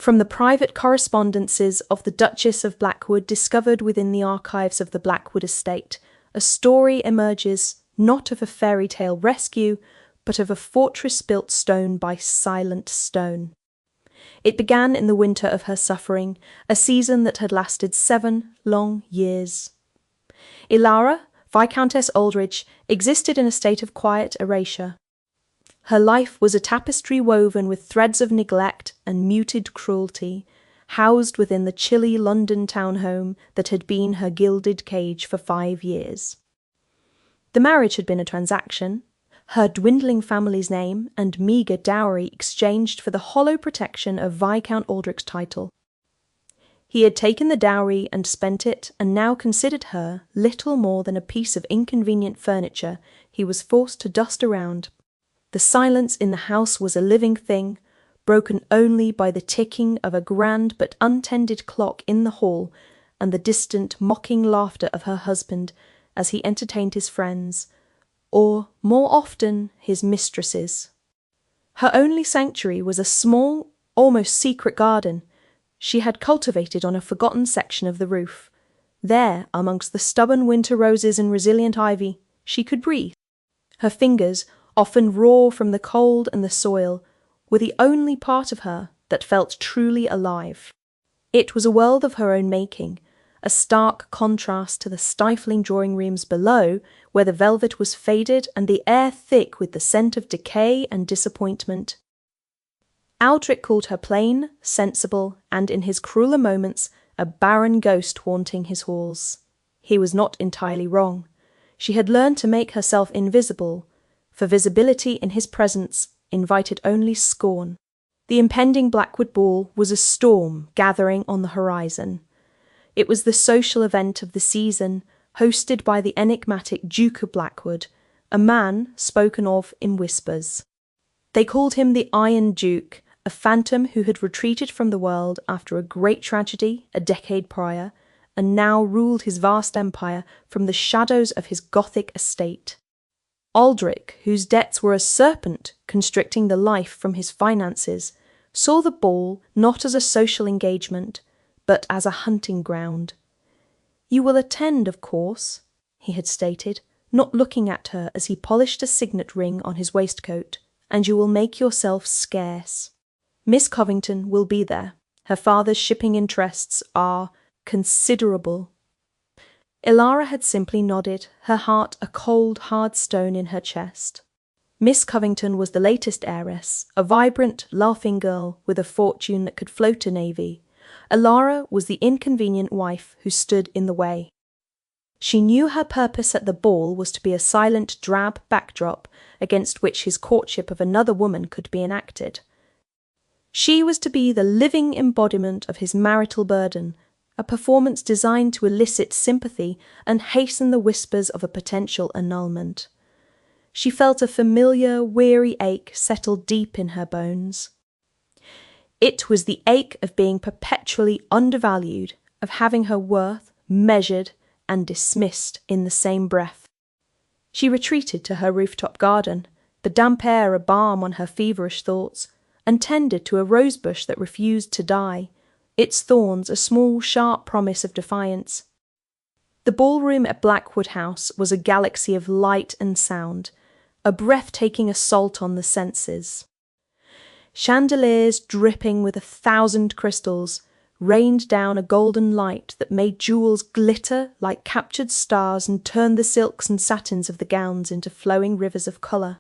From the private correspondences of the Duchess of Blackwood discovered within the archives of the Blackwood estate, a story emerges not of a fairy tale rescue, but of a fortress built stone by silent stone. It began in the winter of her suffering, a season that had lasted 7 long years. Ilara, Viscountess Aldridge, existed in a state of quiet erasure. Her life was a tapestry woven with threads of neglect and muted cruelty, housed within the chilly London townhome that had been her gilded cage for 5 years. The marriage had been a transaction, her dwindling family's name and meagre dowry exchanged for the hollow protection of Viscount Aldrich's title. He had taken the dowry and spent it, and now considered her little more than a piece of inconvenient furniture he was forced to dust around. The silence in the house was a living thing, broken only by the ticking of a grand but untended clock in the hall and the distant mocking laughter of her husband as he entertained his friends, or, more often, his mistresses. Her only sanctuary was a small, almost secret garden she had cultivated on a forgotten section of the roof. There, amongst the stubborn winter roses and resilient ivy, she could breathe. Her fingers, often raw from the cold and the soil, were the only part of her that felt truly alive. It was a world of her own making, a stark contrast to the stifling drawing rooms below, where the velvet was faded and the air thick with the scent of decay and disappointment. Aldrich called her plain, sensible, and in his crueler moments, a barren ghost haunting his halls. He was not entirely wrong. She had learned to make herself invisible, for visibility in his presence invited only scorn. The impending Blackwood ball was a storm gathering on the horizon. It was the social event of the season, hosted by the enigmatic Duke of Blackwood, a man spoken of in whispers. They called him the Iron Duke, a phantom who had retreated from the world after a great tragedy a decade prior, and now ruled his vast empire from the shadows of his Gothic estate. Aldrich, whose debts were a serpent constricting the life from his finances, saw the ball not as a social engagement, but as a hunting ground. "You will attend, of course," he had stated, not looking at her as he polished a signet ring on his waistcoat, "and you will make yourself scarce. Miss Covington will be there. Her father's shipping interests are considerable." Ilara had simply nodded, her heart a cold, hard stone in her chest. Miss Covington was the latest heiress, a vibrant, laughing girl with a fortune that could float a navy. Ilara was the inconvenient wife who stood in the way. She knew her purpose at the ball was to be a silent, drab backdrop against which his courtship of another woman could be enacted. She was to be the living embodiment of his marital burden, a performance designed to elicit sympathy and hasten the whispers of a potential annulment. She felt a familiar, weary ache settle deep in her bones. It was the ache of being perpetually undervalued, of having her worth measured and dismissed in the same breath. She retreated to her rooftop garden, the damp air a balm on her feverish thoughts, and tended to a rosebush that refused to die, its thorns a small, sharp promise of defiance. The ballroom at Blackwood House was a galaxy of light and sound, a breathtaking assault on the senses. Chandeliers dripping with 1,000 crystals rained down a golden light that made jewels glitter like captured stars and turned the silks and satins of the gowns into flowing rivers of colour.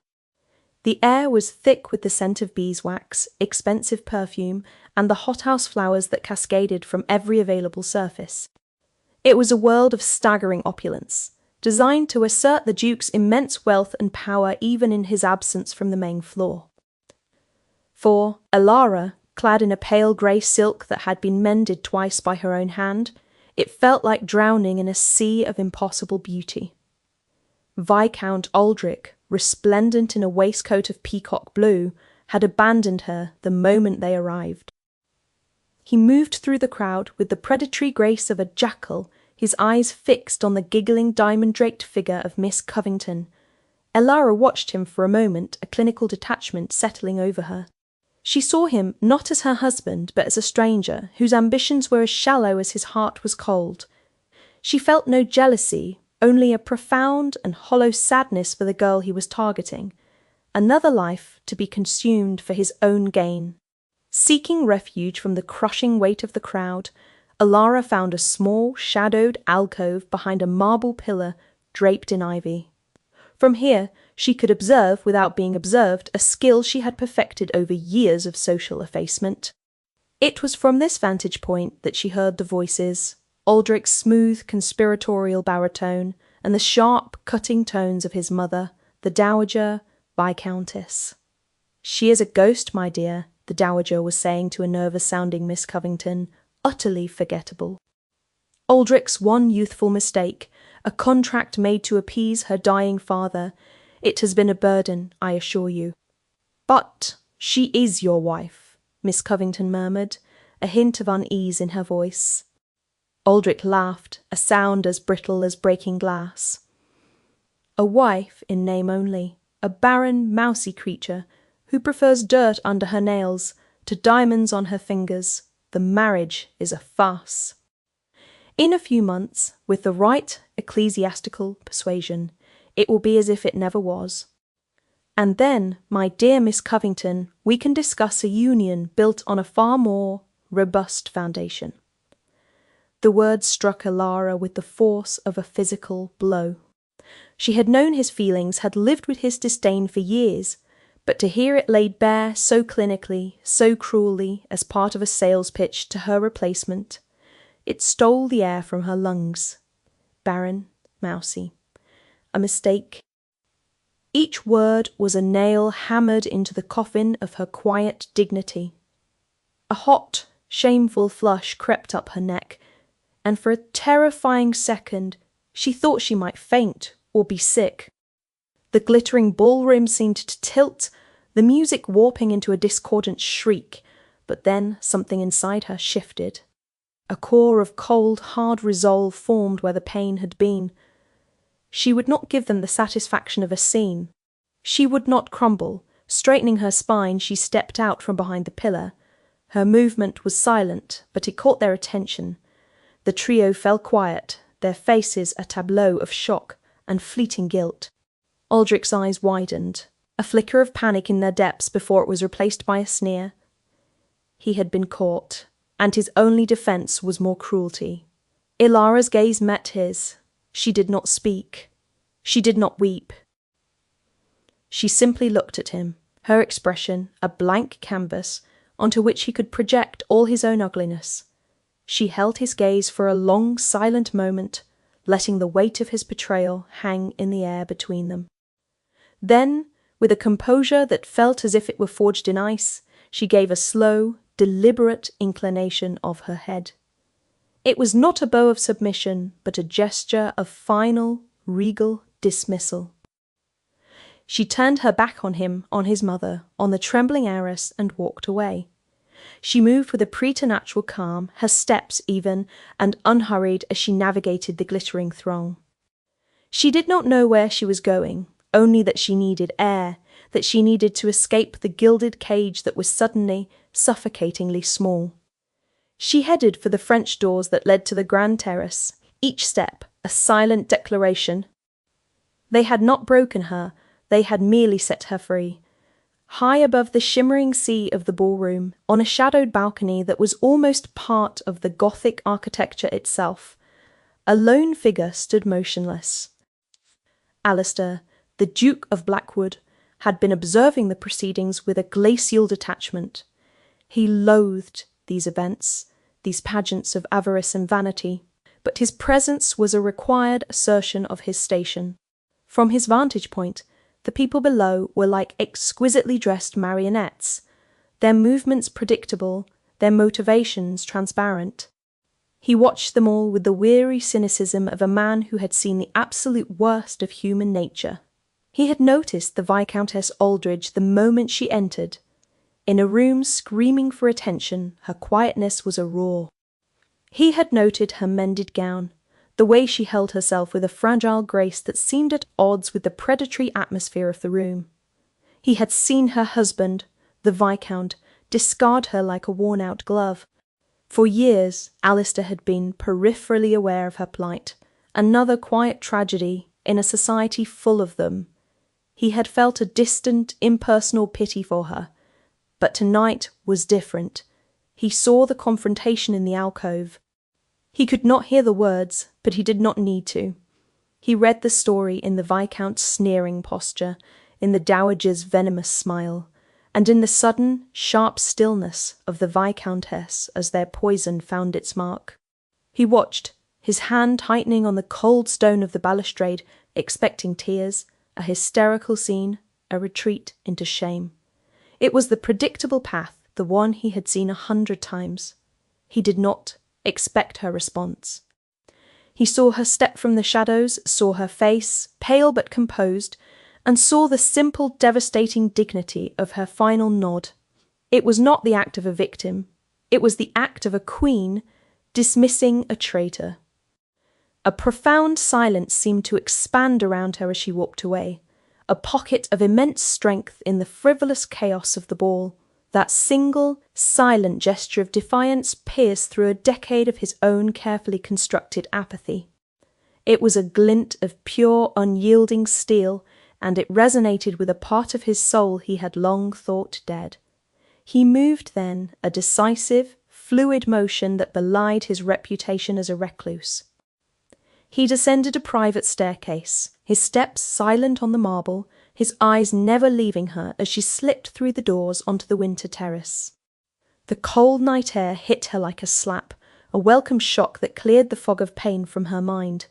The air was thick with the scent of beeswax, expensive perfume, and the hothouse flowers that cascaded from every available surface. It was a world of staggering opulence, designed to assert the Duke's immense wealth and power even in his absence from the main floor. For Ilara, clad in a pale grey silk that had been mended twice by her own hand, it felt like drowning in a sea of impossible beauty. Viscount Aldrich, resplendent in a waistcoat of peacock blue, had abandoned her the moment they arrived. He moved through the crowd with the predatory grace of a jackal, his eyes fixed on the giggling diamond-draped figure of Miss Covington. Ilara watched him for a moment, a clinical detachment settling over her. She saw him not as her husband, but as a stranger, whose ambitions were as shallow as his heart was cold. She felt no jealousy, only a profound and hollow sadness for the girl he was targeting, another life to be consumed for his own gain. Seeking refuge from the crushing weight of the crowd, Alara found a small, shadowed alcove behind a marble pillar draped in ivy. From here, she could observe, without being observed, a skill she had perfected over years of social effacement. It was from this vantage point that she heard the voices, Aldrich's smooth, conspiratorial baritone, and the sharp, cutting tones of his mother, the Dowager Viscountess. "She is a ghost, my dear," the Dowager was saying to a nervous-sounding Miss Covington, utterly forgettable. Aldrich's one youthful mistake, a contract made to appease her dying father. It has been a burden, I assure you. "But she is your wife," Miss Covington murmured, a hint of unease in her voice. Aldrich laughed, a sound as brittle as breaking glass. "A wife in name only, a barren, mousy creature who prefers dirt under her nails to diamonds on her fingers. The marriage is a farce. In a few months, with the right ecclesiastical persuasion, it will be as if it never was. And then, my dear Miss Covington, we can discuss a union built on a far more robust foundation." The words struck Alara with the force of a physical blow. She had known his feelings, had lived with his disdain for years, but to hear it laid bare so clinically, so cruelly, as part of a sales pitch to her replacement, it stole the air from her lungs. Barren, mousy. A mistake. Each word was a nail hammered into the coffin of her quiet dignity. A hot, shameful flush crept up her neck, and for a terrifying second she thought she might faint or be sick. The glittering ballroom seemed to tilt, the music warping into a discordant shriek, but then something inside her shifted. A core of cold, hard resolve formed where the pain had been. She would not give them the satisfaction of a scene. She would not crumble. Straightening her spine, she stepped out from behind the pillar. Her movement was silent, but it caught their attention. The trio fell quiet, their faces a tableau of shock and fleeting guilt. Aldrich's eyes widened, a flicker of panic in their depths before it was replaced by a sneer. He had been caught, and his only defence was more cruelty. Ilara's gaze met his. She did not speak. She did not weep. She simply looked at him, her expression a blank canvas onto which he could project all his own ugliness. She held his gaze for a long, silent moment, letting the weight of his betrayal hang in the air between them. Then, with a composure that felt as if it were forged in ice, she gave a slow, deliberate inclination of her head. It was not a bow of submission, but a gesture of final, regal dismissal. She turned her back on him, on his mother, on the trembling heiress, and walked away. She moved with a preternatural calm, her steps even, and unhurried as she navigated the glittering throng. She did not know where she was going, only that she needed air, that she needed to escape the gilded cage that was suddenly, suffocatingly small. She headed for the French doors that led to the grand terrace, each step a silent declaration. They had not broken her, they had merely set her free. High above the shimmering sea of the ballroom, on a shadowed balcony that was almost part of the Gothic architecture itself, a lone figure stood motionless. Alistair, the Duke of Blackwood, had been observing the proceedings with a glacial detachment. He loathed these events, these pageants of avarice and vanity, but his presence was a required assertion of his station. From his vantage point, the people below were like exquisitely dressed marionettes, their movements predictable, their motivations transparent. He watched them all with the weary cynicism of a man who had seen the absolute worst of human nature. He had noticed the Viscountess Aldridge the moment she entered. In a room screaming for attention, her quietness was a roar. He had noted her mended gown, the way she held herself with a fragile grace that seemed at odds with the predatory atmosphere of the room. He had seen her husband, the Viscount, discard her like a worn-out glove. For years, Alistair had been peripherally aware of her plight, another quiet tragedy in a society full of them. He had felt a distant, impersonal pity for her, but tonight was different. He saw the confrontation in the alcove. He could not hear the words, but he did not need to. He read the story in the Viscount's sneering posture, in the Dowager's venomous smile, and in the sudden, sharp stillness of the Viscountess as their poison found its mark. He watched, his hand tightening on the cold stone of the balustrade, expecting tears, a hysterical scene, a retreat into shame. It was the predictable path, the one he had seen 100 times. He did not expect her response. He saw her step from the shadows, saw her face, pale but composed, and saw the simple, devastating dignity of her final nod. It was not the act of a victim. It was the act of a queen dismissing a traitor. A profound silence seemed to expand around her as she walked away, a pocket of immense strength in the frivolous chaos of the ball. That single, silent gesture of defiance pierced through a decade of his own carefully constructed apathy. It was a glint of pure, unyielding steel, and it resonated with a part of his soul he had long thought dead. He moved then, a decisive, fluid motion that belied his reputation as a recluse. He descended a private staircase, his steps silent on the marble, his eyes never leaving her as she slipped through the doors onto the winter terrace. The cold night air hit her like a slap, a welcome shock that cleared the fog of pain from her mind.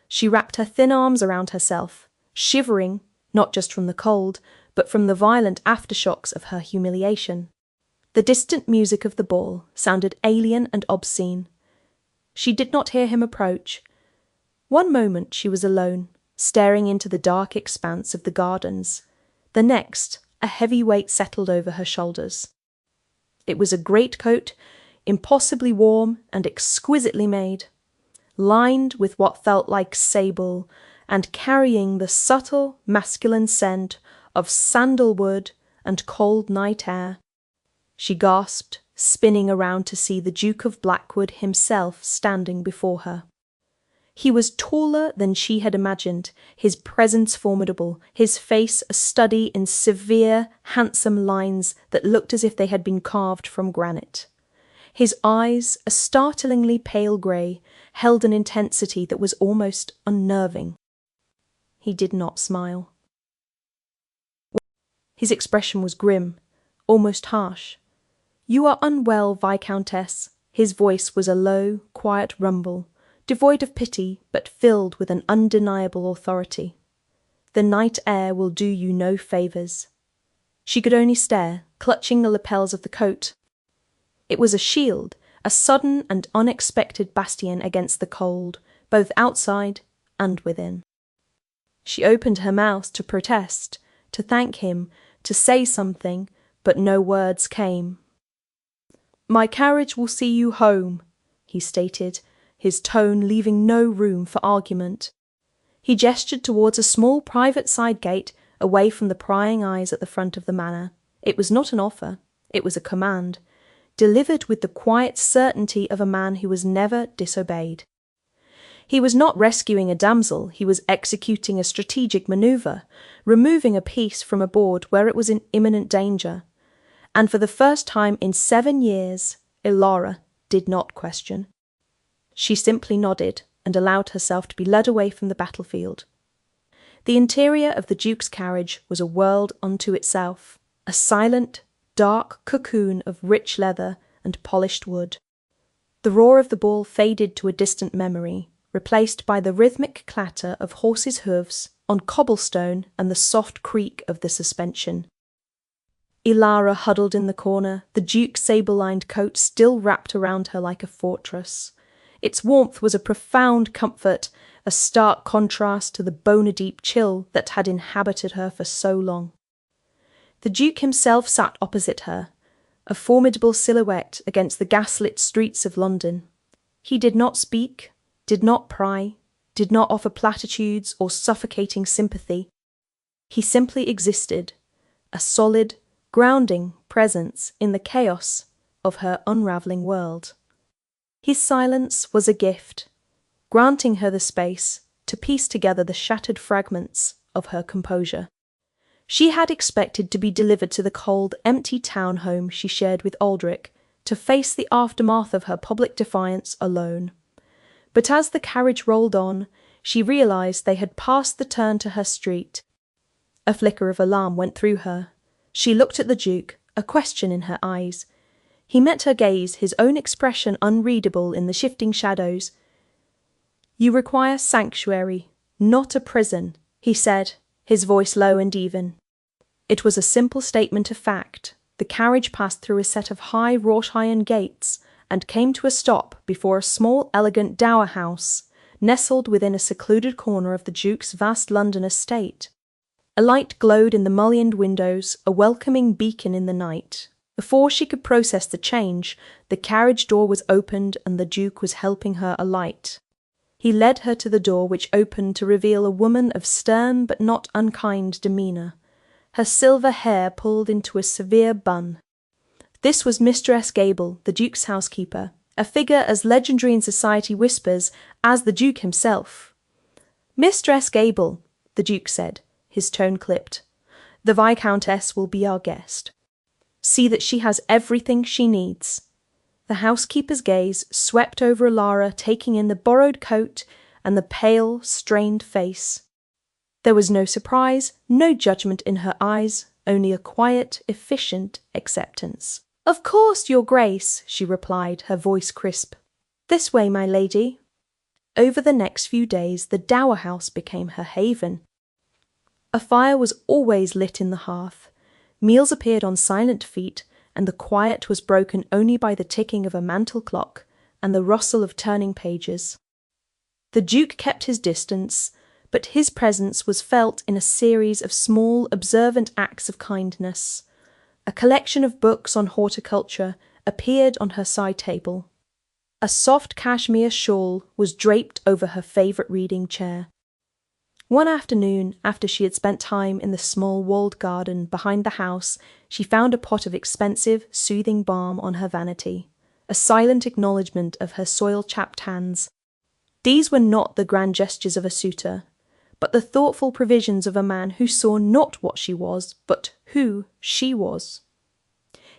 She wrapped her thin arms around herself, shivering, not just from the cold, but from the violent aftershocks of her humiliation. The distant music of the ball sounded alien and obscene. She did not hear him approach. One moment she was alone, staring into the dark expanse of the gardens. The next, a heavy weight settled over her shoulders. It was a greatcoat, impossibly warm and exquisitely made, lined with what felt like sable, and carrying the subtle masculine scent of sandalwood and cold night air. She gasped, spinning around to see the Duke of Blackwood himself standing before her. He was taller than she had imagined, his presence formidable, his face a study in severe, handsome lines that looked as if they had been carved from granite. His eyes, a startlingly pale grey, held an intensity that was almost unnerving. He did not smile. His expression was grim, almost harsh. "You are unwell, Viscountess." His voice was a low, quiet rumble, devoid of pity, but filled with an undeniable authority. "The night air will do you no favours." She could only stare, clutching the lapels of the coat. It was a shield, a sudden and unexpected bastion against the cold, both outside and within. She opened her mouth to protest, to thank him, to say something, but no words came. "My carriage will see you home," he stated, his tone leaving no room for argument. He gestured towards a small private side gate away from the prying eyes at the front of the manor. It was not an offer, it was a command, delivered with the quiet certainty of a man who was never disobeyed. He was not rescuing a damsel, he was executing a strategic manoeuvre, removing a piece from a board where it was in imminent danger. And for the first time in 7 years, Ilara did not question. She simply nodded and allowed herself to be led away from the battlefield. The interior of the Duke's carriage was a world unto itself, a silent, dark cocoon of rich leather and polished wood. The roar of the ball faded to a distant memory, replaced by the rhythmic clatter of horses' hooves on cobblestone and the soft creak of the suspension. Ilara huddled in the corner, the Duke's sable-lined coat still wrapped around her like a fortress. Its warmth was a profound comfort, a stark contrast to the bone-deep chill that had inhabited her for so long. The Duke himself sat opposite her, a formidable silhouette against the gaslit streets of London. He did not speak, did not pry, did not offer platitudes or suffocating sympathy. He simply existed, a solid, grounding presence in the chaos of her unravelling world. His silence was a gift, granting her the space to piece together the shattered fragments of her composure. She had expected to be delivered to the cold, empty town home she shared with Aldrich, to face the aftermath of her public defiance alone. But as the carriage rolled on, she realised they had passed the turn to her street. A flicker of alarm went through her. She looked at the Duke, a question in her eyes. He met her gaze, his own expression unreadable in the shifting shadows. "You require sanctuary, not a prison," he said, his voice low and even. It was a simple statement of fact. The carriage passed through a set of high wrought-iron gates and came to a stop before a small, elegant dower house, nestled within a secluded corner of the Duke's vast London estate. A light glowed in the mullioned windows, a welcoming beacon in the night. Before she could process the change, the carriage door was opened and the Duke was helping her alight. He led her to the door, which opened to reveal a woman of stern but not unkind demeanour, her silver hair pulled into a severe bun. This was Mistress Gable, the Duke's housekeeper, a figure as legendary in society whispers as the Duke himself. "Mistress Gable," the Duke said, his tone clipped, "the Viscountess will be our guest. See that she has everything she needs." The housekeeper's gaze swept over Alara, taking in the borrowed coat and the pale, strained face. There was no surprise, no judgment in her eyes, only a quiet, efficient acceptance. "Of course, Your Grace," she replied, her voice crisp. "This way, my lady." Over the next few days, the dower house became her haven. A fire was always lit in the hearth. Meals appeared on silent feet, and the quiet was broken only by the ticking of a mantel clock and the rustle of turning pages. The Duke kept his distance, but his presence was felt in a series of small, observant acts of kindness. A collection of books on horticulture appeared on her side table. A soft cashmere shawl was draped over her favourite reading chair. One afternoon, after she had spent time in the small walled garden behind the house, she found a pot of expensive, soothing balm on her vanity, a silent acknowledgment of her soil-chapped hands. These were not the grand gestures of a suitor, but the thoughtful provisions of a man who saw not what she was, but who she was.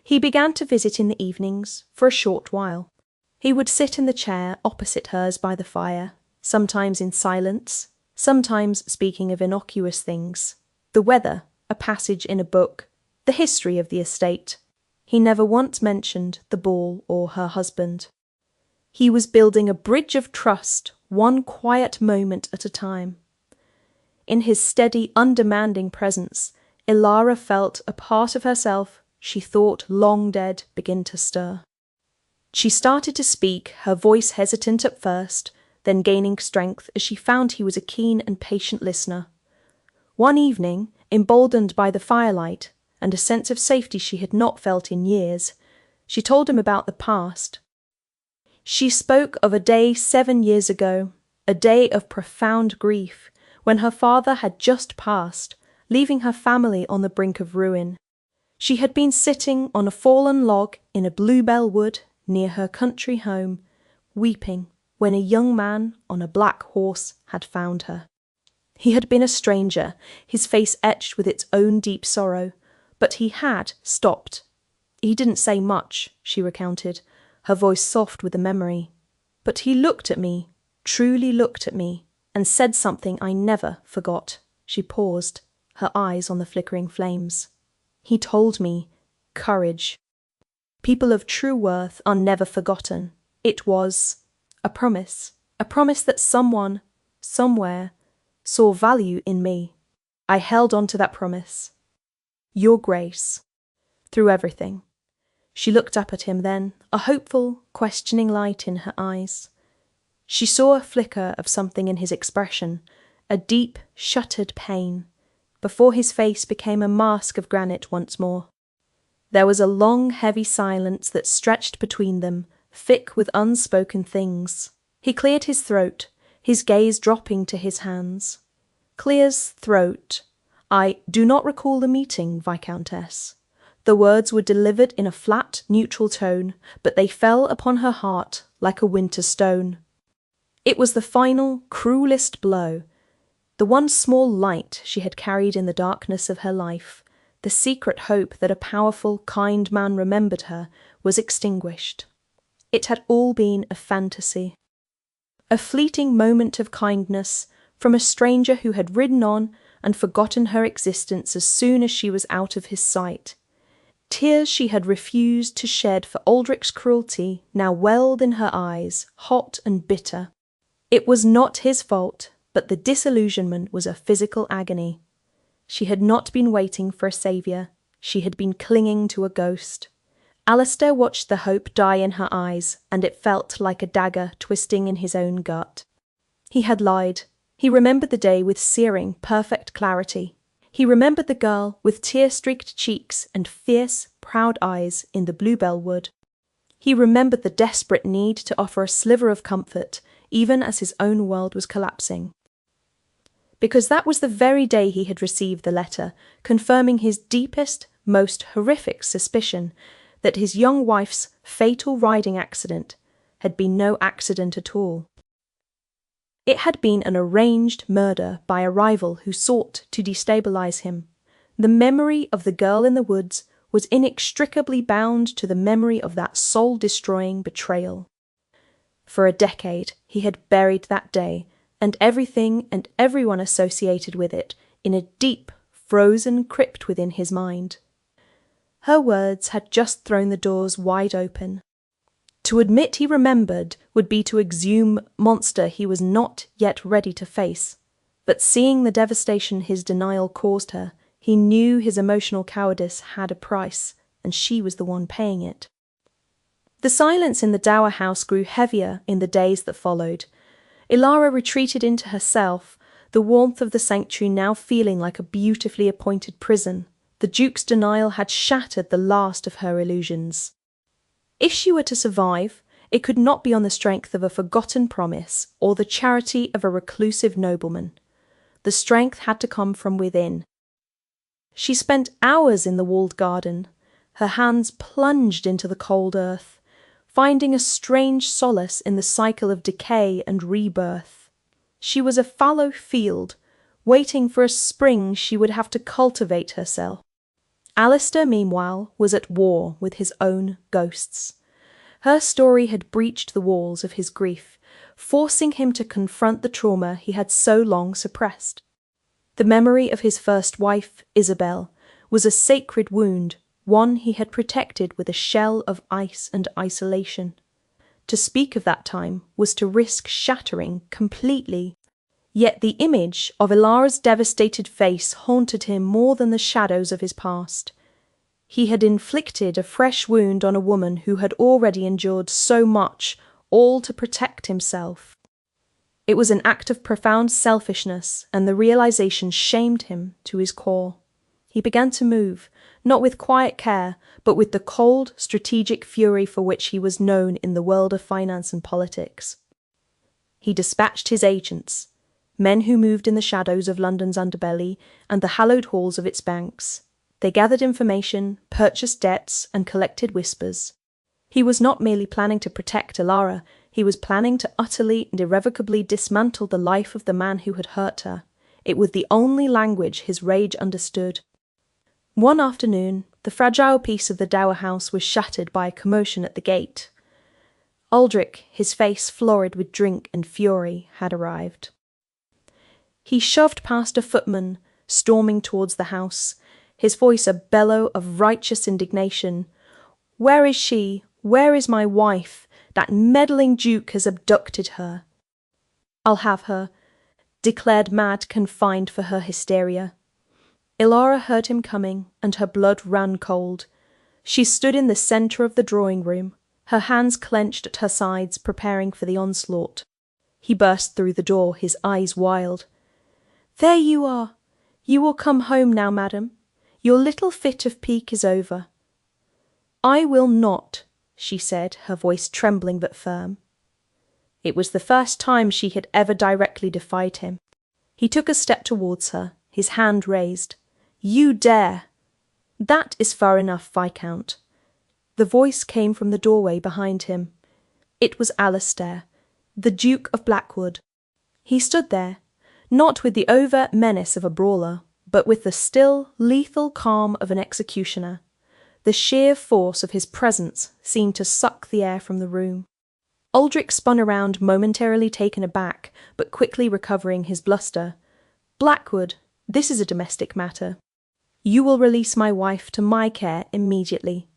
He began to visit in the evenings, for a short while. He would sit in the chair opposite hers by the fire, sometimes in silence, sometimes speaking of innocuous things, the weather, a passage in a book, the history of the estate. He never once mentioned the ball or her husband. He was building a bridge of trust, one quiet moment at a time. In his steady, undemanding presence, Alara felt a part of herself she thought long dead begin to stir. She started to speak, her voice hesitant at first, then gaining strength as she found he was a keen and patient listener. One evening, emboldened by the firelight and a sense of safety she had not felt in years, she told him about the past. She spoke of a day 7 years ago, a day of profound grief, when her father had just passed, leaving her family on the brink of ruin. She had been sitting on a fallen log in a bluebell wood near her country home, weeping, when a young man on a black horse had found her. He had been a stranger, his face etched with its own deep sorrow, but he had stopped. He didn't say much, she recounted, her voice soft with the memory. But he looked at me, truly looked at me, and said something I never forgot. She paused, her eyes on the flickering flames. He told me, courage. People of true worth are never forgotten. It was a promise that someone, somewhere, saw value in me. I held on to that promise. Your Grace. Through everything. She looked up at him then, a hopeful, questioning light in her eyes. She saw a flicker of something in his expression, a deep, shuttered pain, before his face became a mask of granite once more. There was a long, heavy silence that stretched between them, thick with unspoken things. He cleared his throat, his gaze dropping to his hands. Clear's throat. I do not recall the meeting, Viscountess. The words were delivered in a flat, neutral tone, but they fell upon her heart like a winter stone. It was the final, cruelest blow. The one small light she had carried in the darkness of her life, the secret hope that a powerful, kind man remembered her, was extinguished. It had all been a fantasy. A fleeting moment of kindness from a stranger who had ridden on and forgotten her existence as soon as she was out of his sight. Tears she had refused to shed for Aldrich's cruelty now welled in her eyes, hot and bitter. It was not his fault, but the disillusionment was a physical agony. She had not been waiting for a saviour. She had been clinging to a ghost. Alistair watched the hope die in her eyes, and it felt like a dagger twisting in his own gut. He had lied. He remembered the day with searing, perfect clarity. He remembered the girl with tear-streaked cheeks and fierce, proud eyes in the bluebell wood. He remembered the desperate need to offer a sliver of comfort, even as his own world was collapsing. Because that was the very day he had received the letter, confirming his deepest, most horrific suspicion that his young wife's fatal riding accident had been no accident at all. It had been an arranged murder by a rival who sought to destabilize him. The memory of the girl in the woods was inextricably bound to the memory of that soul-destroying betrayal. For a decade he had buried that day, and everything and everyone associated with it, in a deep, frozen crypt within his mind. Her words had just thrown the doors wide open. To admit he remembered would be to exhume monster he was not yet ready to face, but seeing the devastation his denial caused her, he knew his emotional cowardice had a price, and she was the one paying it. The silence in the dower house grew heavier in the days that followed. Ilara retreated into herself, the warmth of the sanctuary now feeling like a beautifully appointed prison. The Duke's denial had shattered the last of her illusions. If she were to survive, it could not be on the strength of a forgotten promise or the charity of a reclusive nobleman. The strength had to come from within. She spent hours in the walled garden, her hands plunged into the cold earth, finding a strange solace in the cycle of decay and rebirth. She was a fallow field, waiting for a spring she would have to cultivate herself. Alistair, meanwhile, was at war with his own ghosts. Her story had breached the walls of his grief, forcing him to confront the trauma he had so long suppressed. The memory of his first wife, Isabel, was a sacred wound, one he had protected with a shell of ice and isolation. To speak of that time was to risk shattering completely. Yet the image of Ilara's devastated face haunted him more than the shadows of his past. He had inflicted a fresh wound on a woman who had already endured so much, all to protect himself. It was an act of profound selfishness, and the realization shamed him to his core. He began to move, not with quiet care, but with the cold, strategic fury for which he was known in the world of finance and politics. He dispatched his agents, men who moved in the shadows of London's underbelly and the hallowed halls of its banks. They gathered information, purchased debts, and collected whispers. He was not merely planning to protect Ilara, he was planning to utterly and irrevocably dismantle the life of the man who had hurt her. It was the only language his rage understood. One afternoon, the fragile peace of the dower house was shattered by a commotion at the gate. Aldrich, his face florid with drink and fury, had arrived. He shoved past a footman, storming towards the house, his voice a bellow of righteous indignation. "Where is she? Where is my wife? That meddling Duke has abducted her." "I'll have her," declared Mad, confined for her hysteria. Ilara heard him coming, and her blood ran cold. She stood in the centre of the drawing-room, her hands clenched at her sides, preparing for the onslaught. He burst through the door, his eyes wild. "There you are! You will come home now, madam. Your little fit of pique is over." "I will not," she said, her voice trembling but firm. It was the first time she had ever directly defied him. He took a step towards her, his hand raised. "You dare!" "That is far enough, Viscount." The voice came from the doorway behind him. It was Alistair, the Duke of Blackwood. He stood there, not with the overt menace of a brawler, but with the still, lethal calm of an executioner. The sheer force of his presence seemed to suck the air from the room. Aldrich spun around, momentarily taken aback, but quickly recovering his bluster. "Blackwood, this is a domestic matter. You will release my wife to my care immediately."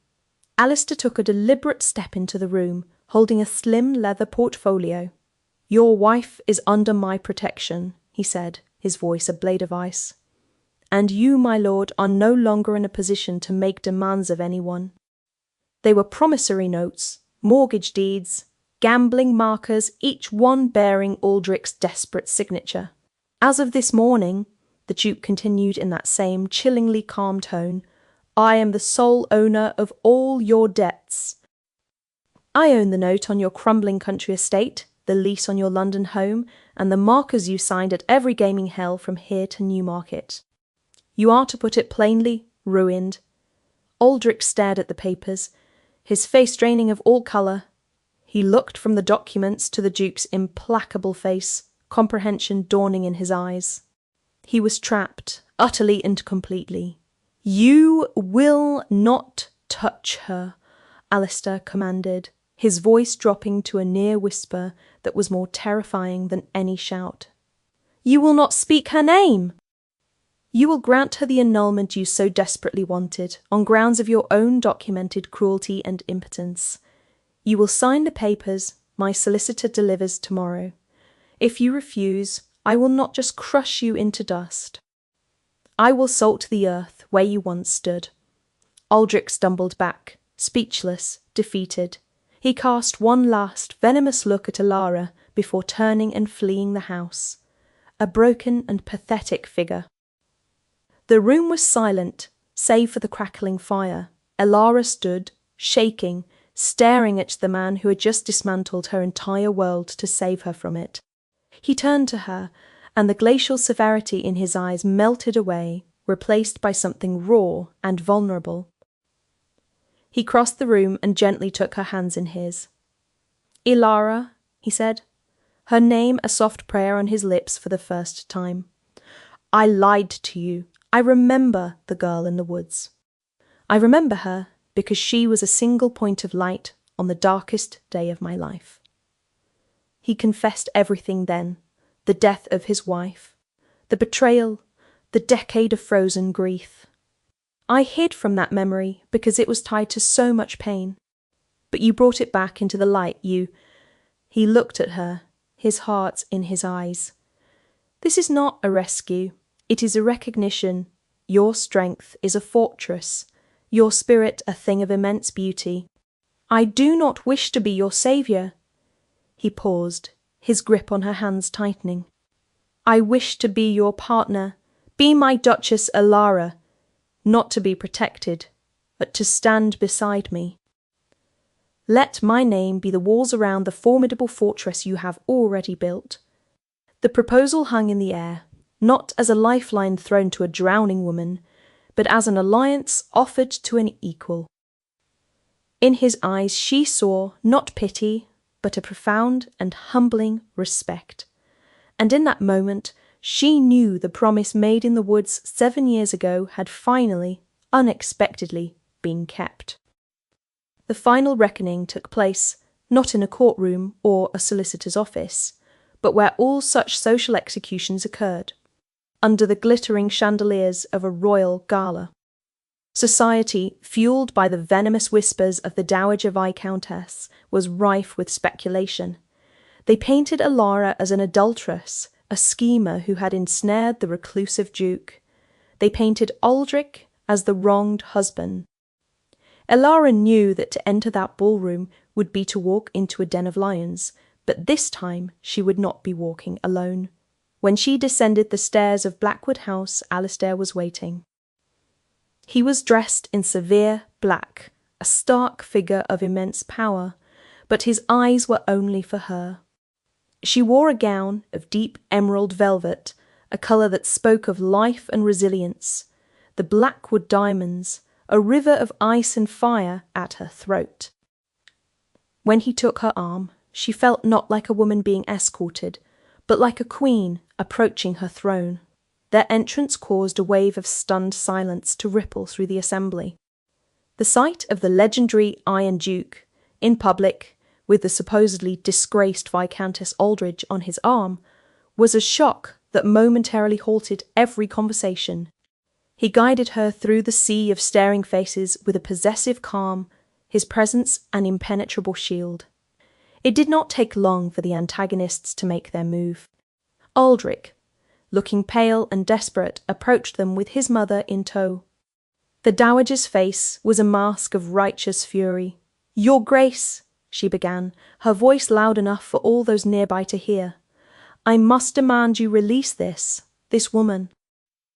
Alistair took a deliberate step into the room, holding a slim leather portfolio. "Your wife is under my protection," he said, his voice a blade of ice. "And you, my lord, are no longer in a position to make demands of anyone." They were promissory notes, mortgage deeds, gambling markers, each one bearing Aldrich's desperate signature. "As of this morning," the Duke continued in that same chillingly calm tone, "I am the sole owner of all your debts. I own the note on your crumbling country estate, the lease on your London home, and the markers you signed at every gaming hell from here to Newmarket. You are, to put it plainly, ruined." Aldrich stared at the papers, his face draining of all colour. He looked from the documents to the Duke's implacable face, comprehension dawning in his eyes. He was trapped, utterly and completely. "You will not touch her," Alistair commanded, his voice dropping to a near whisper that was more terrifying than any shout. "You will not speak her name!" "You will grant her the annulment you so desperately wanted, on grounds of your own documented cruelty and impotence. You will sign the papers my solicitor delivers tomorrow. If you refuse, I will not just crush you into dust. I will salt the earth where you once stood." Aldrich stumbled back, speechless, defeated. He cast one last venomous look at Alara before turning and fleeing the house. A broken and pathetic figure. The room was silent, save for the crackling fire. Alara stood, shaking, staring at the man who had just dismantled her entire world to save her from it. He turned to her, and the glacial severity in his eyes melted away, replaced by something raw and vulnerable. He crossed the room and gently took her hands in his. "Ilara," he said, her name a soft prayer on his lips for the first time. "I lied to you. I remember the girl in the woods. I remember her because she was a single point of light on the darkest day of my life." He confessed everything then, the death of his wife, the betrayal, the decade of frozen grief. "I hid from that memory because it was tied to so much pain. But you brought it back into the light, you—" He looked at her, his heart in his eyes. "This is not a rescue. It is a recognition. Your strength is a fortress, your spirit a thing of immense beauty. I do not wish to be your saviour." He paused, his grip on her hands tightening. "I wish to be your partner, be my Duchess Alara, not to be protected, but to stand beside me. Let my name be the walls around the formidable fortress you have already built." The proposal hung in the air, not as a lifeline thrown to a drowning woman, but as an alliance offered to an equal. In his eyes she saw not pity, but a profound and humbling respect. And in that moment she knew the promise made in the woods 7 years ago had finally, unexpectedly, been kept. The final reckoning took place, not in a courtroom or a solicitor's office, but where all such social executions occurred, under the glittering chandeliers of a royal gala. Society, fueled by the venomous whispers of the Dowager Viscountess, was rife with speculation. They painted Alara as an adulteress, a schemer who had ensnared the reclusive Duke. They painted Aldrich as the wronged husband. Alara knew that to enter that ballroom would be to walk into a den of lions, but this time she would not be walking alone. When she descended the stairs of Blackwood House, Alistair was waiting. He was dressed in severe black, a stark figure of immense power, but his eyes were only for her. She wore a gown of deep emerald velvet, a colour that spoke of life and resilience. The Blackwood diamonds, a river of ice and fire at her throat. When he took her arm, she felt not like a woman being escorted, but like a queen approaching her throne. Their entrance caused a wave of stunned silence to ripple through the assembly. The sight of the legendary Iron Duke, in public, with the supposedly disgraced Viscountess Aldridge on his arm, was a shock that momentarily halted every conversation. He guided her through the sea of staring faces with a possessive calm, his presence an impenetrable shield. It did not take long for the antagonists to make their move. Aldrich, looking pale and desperate, approached them with his mother in tow. The dowager's face was a mask of righteous fury. "Your Grace," she began, her voice loud enough for all those nearby to hear, "I must demand you release this woman.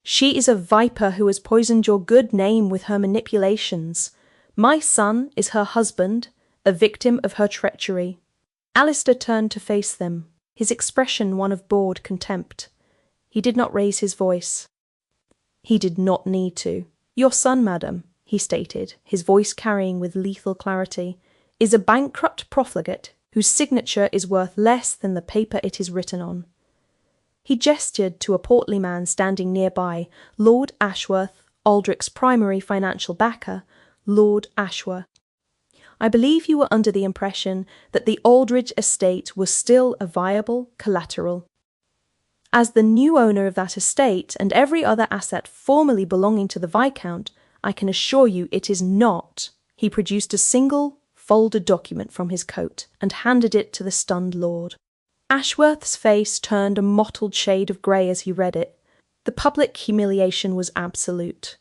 She is a viper who has poisoned your good name with her manipulations. My son is her husband, a victim of her treachery." Alistair turned to face them, his expression one of bored contempt. He did not raise his voice. He did not need to. "Your son, madam," he stated, his voice carrying with lethal clarity, "is a bankrupt profligate whose signature is worth less than the paper it is written on." He gestured to a portly man standing nearby, Lord Ashworth, Aldrich's primary financial backer, Lord Ashworth. "I believe you were under the impression that the Aldridge estate was still a viable collateral. As the new owner of that estate and every other asset formerly belonging to the Viscount, I can assure you it is not." He produced a single, folded document from his coat and handed it to the stunned lord. Ashworth's face turned a mottled shade of grey as he read it. The public humiliation was absolute.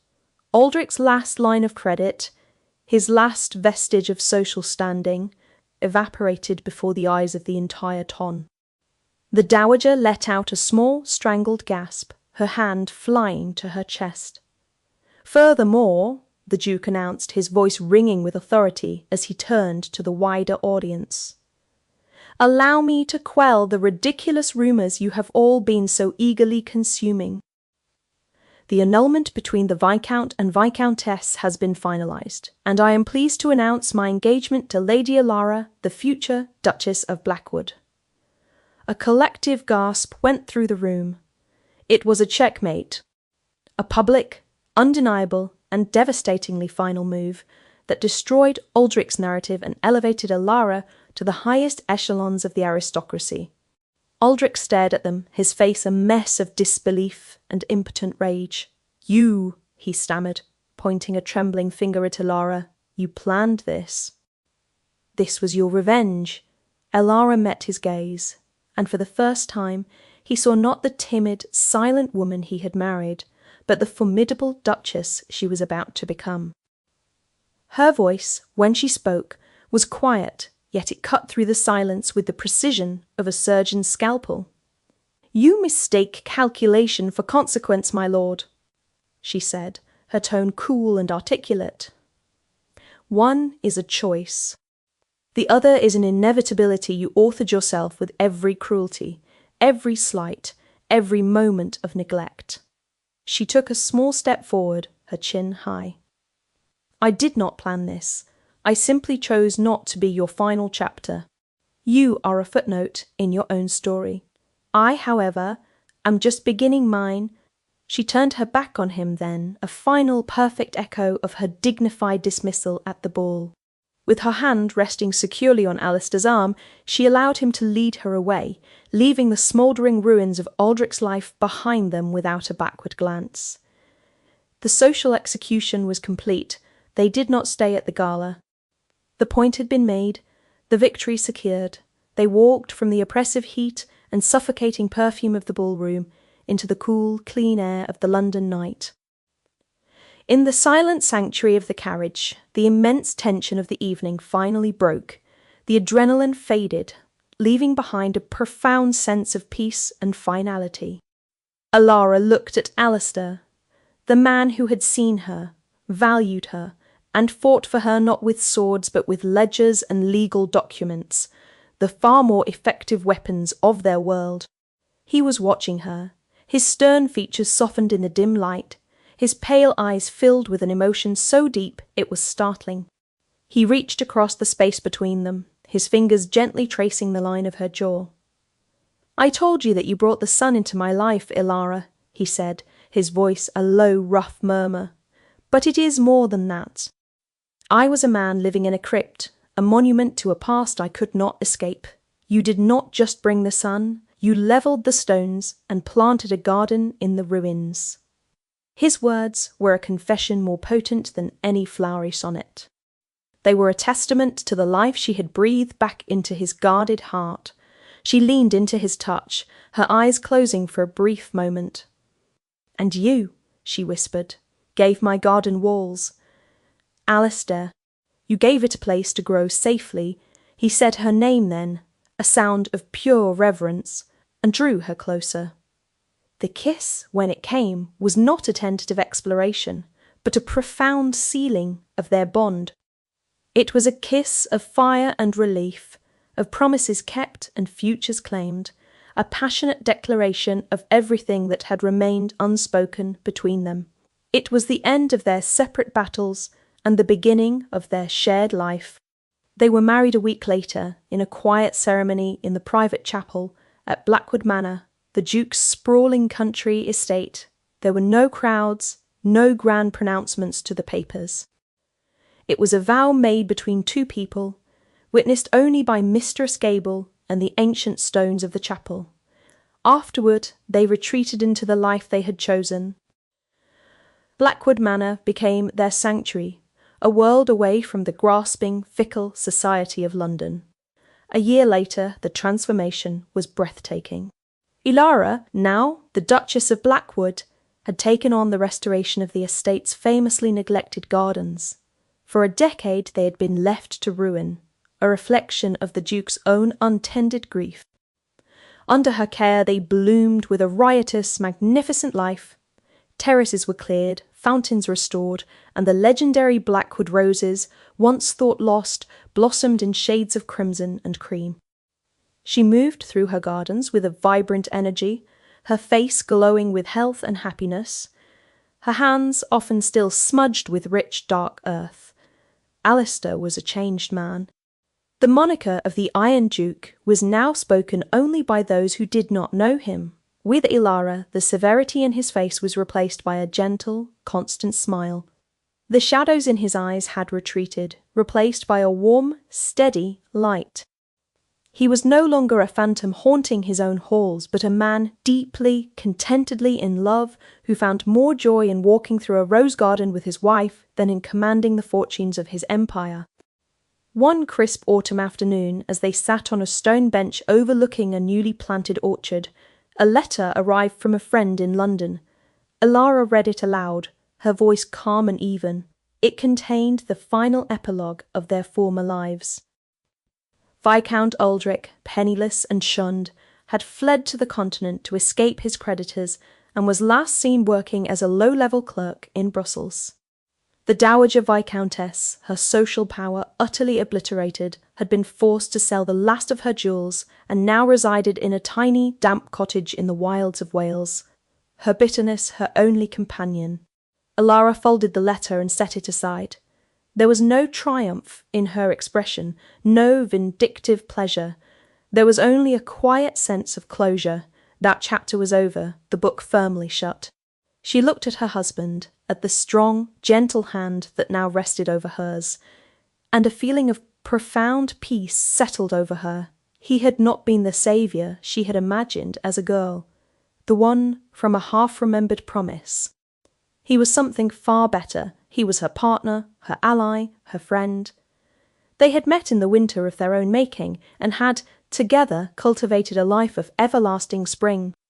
Aldrich's last line of credit, his last vestige of social standing, evaporated before the eyes of the entire ton. The dowager let out a small, strangled gasp, her hand flying to her chest. "Furthermore," the Duke announced, his voice ringing with authority as he turned to the wider audience, "allow me to quell the ridiculous rumours you have all been so eagerly consuming. The annulment between the Viscount and Viscountess has been finalised, and I am pleased to announce my engagement to Lady Alara, the future Duchess of Blackwood." A collective gasp went through the room. It was a checkmate, a public, undeniable, and devastatingly final move that destroyed Aldrich's narrative and elevated Alara to the highest echelons of the aristocracy. Aldrich stared at them, his face a mess of disbelief and impotent rage. "You," he stammered, pointing a trembling finger at Alara, "you planned this. This was your revenge." Alara met his gaze, and for the first time he saw not the timid, silent woman he had married, but the formidable duchess she was about to become. Her voice, when she spoke, was quiet, yet it cut through the silence with the precision of a surgeon's scalpel. "You mistake calculation for consequence, my lord," she said, her tone cool and articulate. "One is a choice. The other is an inevitability you authored yourself with every cruelty, every slight, every moment of neglect." She took a small step forward, her chin high. "I did not plan this. I simply chose not to be your final chapter. You are a footnote in your own story. I, however, am just beginning mine." She turned her back on him then, a final perfect echo of her dignified dismissal at the ball. With her hand resting securely on Alistair's arm, she allowed him to lead her away, leaving the smouldering ruins of Aldrich's life behind them without a backward glance. The social execution was complete. They did not stay at the gala. The point had been made, the victory secured. They walked from the oppressive heat and suffocating perfume of the ballroom into the cool, clean air of the London night. In the silent sanctuary of the carriage, the immense tension of the evening finally broke. The adrenaline faded, leaving behind a profound sense of peace and finality. Alara looked at Alistair, the man who had seen her, valued her, and fought for her not with swords but with ledgers and legal documents, the far more effective weapons of their world. He was watching her, his stern features softened in the dim light, his pale eyes filled with an emotion so deep it was startling. He reached across the space between them, his fingers gently tracing the line of her jaw. "I told you that you brought the sun into my life, Ilara," he said, his voice a low, rough murmur. "But it is more than that. I was a man living in a crypt, a monument to a past I could not escape. You did not just bring the sun, you levelled the stones and planted a garden in the ruins." His words were a confession more potent than any flowery sonnet. They were a testament to the life she had breathed back into his guarded heart. She leaned into his touch, her eyes closing for a brief moment. "And you," she whispered, "gave my garden walls. Alistair, you gave it a place to grow safely." He said her name then, a sound of pure reverence, and drew her closer. The kiss, when it came, was not a tentative exploration, but a profound sealing of their bond. It was a kiss of fire and relief, of promises kept and futures claimed, a passionate declaration of everything that had remained unspoken between them. It was the end of their separate battles and the beginning of their shared life. They were married a week later, in a quiet ceremony in the private chapel at Blackwood Manor, the Duke's sprawling country estate. There were no crowds, no grand pronouncements to the papers. It was a vow made between two people, witnessed only by Mistress Gable and the ancient stones of the chapel. Afterward, they retreated into the life they had chosen. Blackwood Manor became their sanctuary, a world away from the grasping, fickle society of London. A year later, the transformation was breathtaking. Ilara, now the Duchess of Blackwood, had taken on the restoration of the estate's famously neglected gardens. For a decade they had been left to ruin, a reflection of the Duke's own untended grief. Under her care they bloomed with a riotous, magnificent life. Terraces were cleared, fountains restored, and the legendary Blackwood roses, once thought lost, blossomed in shades of crimson and cream. She moved through her gardens with a vibrant energy, her face glowing with health and happiness, her hands often still smudged with rich, dark earth. Alistair was a changed man. The moniker of the Iron Duke was now spoken only by those who did not know him. With Ilara, the severity in his face was replaced by a gentle, constant smile. The shadows in his eyes had retreated, replaced by a warm, steady light. He was no longer a phantom haunting his own halls, but a man deeply, contentedly in love, who found more joy in walking through a rose garden with his wife than in commanding the fortunes of his empire. One crisp autumn afternoon, as they sat on a stone bench overlooking a newly planted orchard, a letter arrived from a friend in London. Ilara read it aloud, her voice calm and even. It contained the final epilogue of their former lives. Viscount Aldrich, penniless and shunned, had fled to the continent to escape his creditors and was last seen working as a low-level clerk in Brussels. The Dowager Viscountess, her social power utterly obliterated, had been forced to sell the last of her jewels and now resided in a tiny, damp cottage in the wilds of Wales, her bitterness her only companion. Ilara folded the letter and set it aside. There was no triumph in her expression, no vindictive pleasure. There was only a quiet sense of closure. That chapter was over, the book firmly shut. She looked at her husband, at the strong, gentle hand that now rested over hers, and a feeling of profound peace settled over her. He had not been the saviour she had imagined as a girl, the one from a half-remembered promise. He was something far better. He was her partner, her ally, her friend. They had met in the winter of their own making, and had, together, cultivated a life of everlasting spring.